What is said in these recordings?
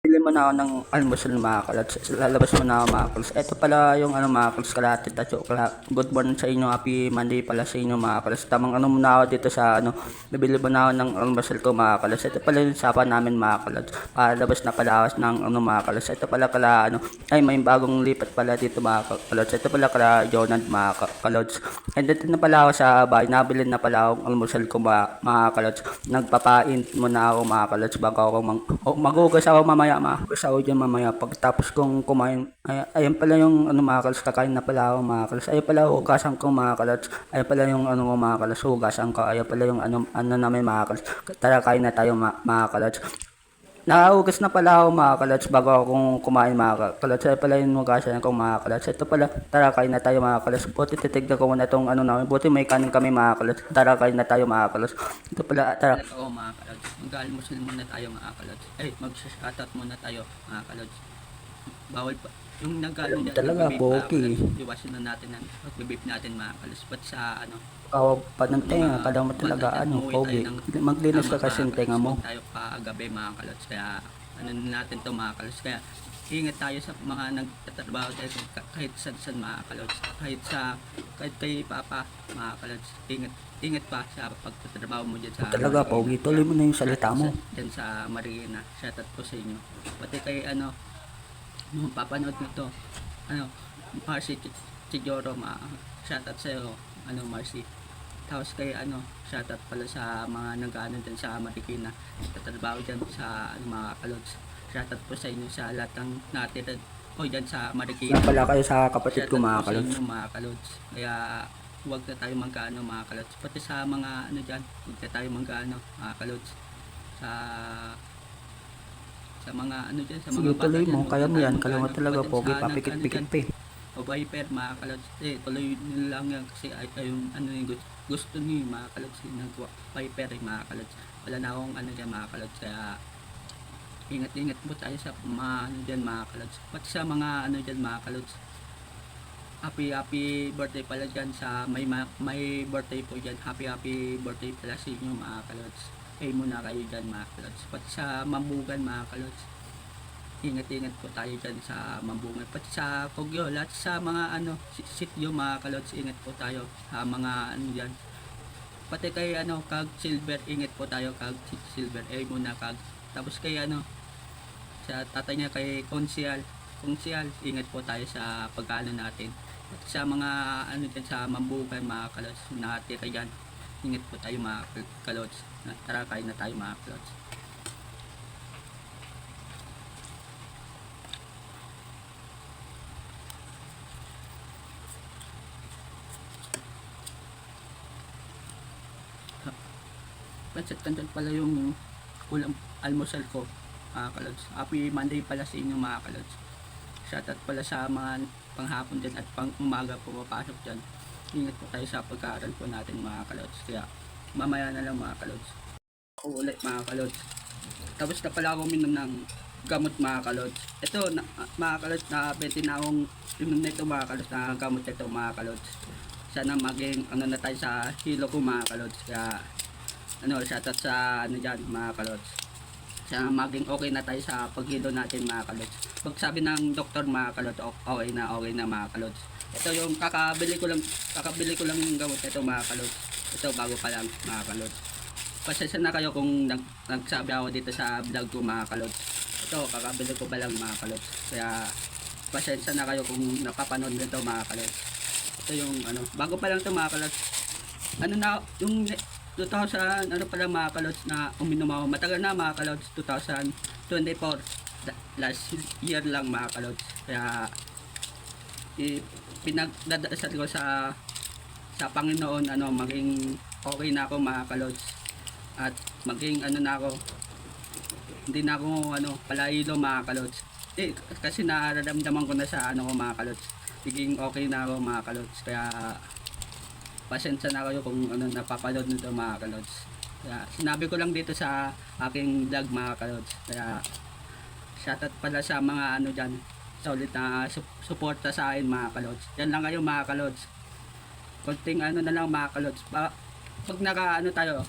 bibili mo na ako ng almusal mga kalods. Lalabas mo na ako mga kalods. Ito pala yung ano mga kalods, kalahati at chocolate. Good morning sa inyo, happy Monday pala sa inyo mga kalods. Tamang ano muna ako dito sa ano, bibili mo na ako ng almusal ko mga kalods. Ito pala yung usapan namin mga kalods. Palabas na pala ako ng ano mga kalods. Ito pala kala ano, ay may bagong lipat pala dito mga kalods. Ito pala kala Jonad mga kalods. And dito na pala ako sa bahay, nabili na pala akong almusal ko mga kalods. Nagpapain muna ako mga kalods bago ako magugas ako mamaya, magugas ako dyan mamaya pagtapos kong kumain. Ayan pala yung ano mga kalods, kakain na pala ako mga kalods. Ayan pala hugasan ko mga kalods. Ayan pala yung ano ko mga kalods, hugasan ko. Ayan pala yung ano namin mga kalods. Tara kain na tayo mga kalods. Nakahugas na pala ako mga kalods bago akong kumain mga kalods. Ay pala yung hugasan ko mga kalods. Ito pala, tara kain na tayo mga kalods. Buti titignan ko muna itong ano namin. Buti may kanin kami mga kalods. Tara kain na tayo mga kalods. Ito pala, tara. Oo mga kalods. Mag-almusal muna tayo mga kalods. Ay, mag-shoutout muna tayo mga kalods. Bawal pa. Yung nag-ano dyan, Talaga, Pogi. iwasin na natin ang pag-vape natin mga kalods. Ba't sa ano, Kawag pa ng tenga, kada mo talaga Pogi. Maglinis ka kasi ng tenga mo. tayo kagabi mga kalods, kaya ano natin to mga kalods, kaya ingat tayo sa mga nagtatrabaho tayo kahit saan mga kalods, kahit kay papa mga kalods, ingat pa sa pagtatrabaho mo dyan sa Talaga, Pogi. Tuloy mo na yung salita mo. dyan sa Marikina. Shoutout po sa inyo, pati kay ano nung papanood nyo to, ano, Marcy Chigoro, shoutout sa iyo ano Marcy. Tapos kay ano, shoutout pala sa mga nag-ano dyan sa Marikina, tatrabaho dyan sa ano, mga kalods. Shoutout po sa inyo sa lahat ng natira o dyan sa Marikina. Yan pala kayo sa kapatid ko mga Shoutout po sa kalods. inyo mga kalods. Kaya huwag na tayo magkaano mga kalods. Pati sa mga ano dyan, huwag na tayo magkaano mga kalods. Sa mga ano dyan, sa Sige, mga bata tuloy dyan, mo. huwag Kaya na mo tayo yan. Kala mo magkaano. talaga, Pati Pogi. sa Papikit-pikit pa eh. o Viper mga kalods, tuloy nyo lang yan kasi yung ano yung gusto niyo mga kalods, yung Viper mga kalods. Wala na akong ano dyan mga kalods, kaya ingat po tayo sa mga ano dyan mga kalods. Pati sa mga ano dyan mga kalods, happy birthday pala dyan sa may birthday po dyan. Happy birthday pala sa inyo mga kalods. Ay muna kayo dyan mga kalods. Pati sa Mambugan mga kalods, ingat po tayo dyan sa Mambungan, pati sa Kogyo, lahat sa mga ano sityo mga kalods, ingat po tayo sa mga ano dyan. Pati kay ano Kag Silver, ingat po tayo Kag Silver, muna Kag. Tapos kay ano sa tatay niya kay Konsyal, ingat po tayo sa pagkaano natin. Pati sa mga ano dyan sa Mambugan mga kalods, nakatira dyan, ingat po tayo mga kalods. Tara kain na tayo mga kalods. Pancit canton pala yung ulam almusal ko mga kalods. Happy Monday pala sa inyo mga kalods. Shoutout pala sa mga panghapon dyan at pang umaga pumapasok dyan. Ingat po tayo sa pagkaaral po natin mga kalods. Kaya mamaya na lang mga kalods. Ako ulit mga kalods. Tapos na pala ako uminom ng gamot mga kalods. Ito mga kalods, na 20 na akong inom na ito mga kalods, na gamot ito mga kalods. Sana maging ano na tayo sa hilo ko mga kalods. Kaya ano, shoutout sa ano dyan mga kalods. Sana maging okay na tayo sa paghilo natin mga kalods. Pag sabi ng doktor mga kalods, okay na mga kalods. Ito yung kakabili ko lang yung gamot ito mga kalods. Ito bago pa lang mga kalods. Pasensya na kayo kung nagsabi ako dito sa vlog ko mga kalods. Ito kakabili ko pa lang mga kalods. Kaya pasensya na kayo kung nakapanood nito mga kalods. Ito yung ano, bago pa lang ito mga kalods. Ano na yung 2000 ano pala mga kalods na uminom ako, matagal na mga kalods, 2024 last year lang mga kalods. Kaya pinagdadasal ko sa Panginoon ano, maging okay na ako mga kalods, at maging ano na ako, hindi na ako ano palailo mga kalods. Kasi nararamdaman ko na sa ano ko mga kalods, maging okay na ako mga kalods. Kaya pasensya na kayo kung ano napapanood nito mga kalods. Kaya sinabi ko lang dito sa aking vlog mga kalods. Kaya shoutout pala sa mga ano dyan, sa ulit na suporta sa akin mga kalods. Yan lang kayo mga kalods. Konting ano na lang mga kalods. Pag naka ano tayo,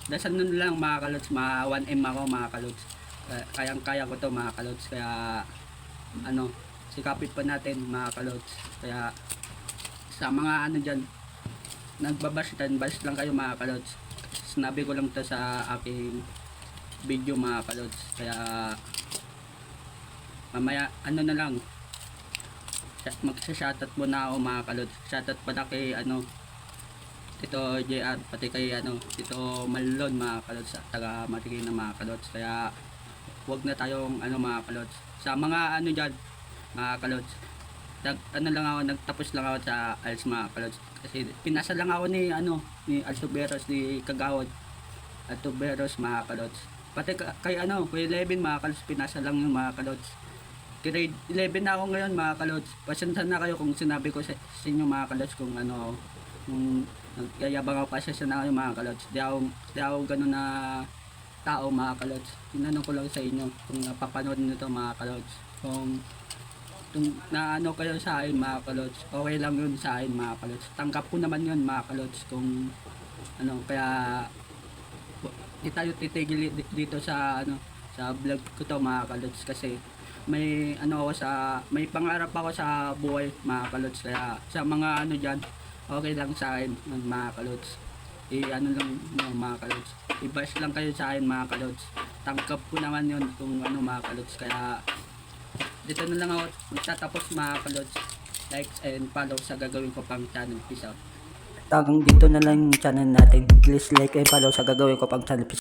dasal nun lang mga kalods, mga 1M ako mga kalods. kayang-kaya ko to mga kalods. Kaya ano, sikapit pa natin mga kalods. Kaya sa mga ano dyan, nagbabash dyan, bash lang kayo mga kalods. Sinabi ko lang to sa aking video mga kalods. Kaya mamaya ano na lang, magsha-shoutout muna ako mga kalods. Shoutout pala kay ano, Tito JR, pati kay ano, Tito Malon mga kalods, taga Marikina mga kalods. Kaya wag na tayong ano mga kalods. Sa mga ano dyan mga kalods, ano lang ako, nagtapos lang ako sa ALS mga kalods. Kasi pinasa lang ako ni ano, ni Altuberos, ni Kagawad Altuberos mga kalods. Pati kay ano, kay 11 mga kalods, pinasa lang yung mga kalods. Grade 11 na ako ngayon mga kalods. Pasensya na kayo kung sinabi ko sa inyo mga kalods kung ano, kung nagkayabang ako, pasensya na kayo mga kalods. Di ako ganun na tao mga kalods. Tinanong ko lang sa inyo kung napapanood nyo to mga kalods. Kung naano kayo sa akin mga kalods, okay lang yun sa akin mga kalods. Tanggap ko naman yun mga kalods kung ano, kaya di tayo titigil dito sa ano, sa vlog ko to mga kalods. Kasi may ano ako may pangarap ako sa buhay mga kalods. Kaya sa mga ano dyan, okay lang sa akin mga kalods. Ano lang no, mga kalods, i-bash lang kayo sa akin mga kalods. Tanggap ko naman yun kung ano mga kalods. Kaya dito na lang ako magtatapos mga kalods. Likes and follow sa gagawin ko pang channel. Peace out. Tagang dito na lang yung channel natin. Please like and follow sa gagawin ko pang channel.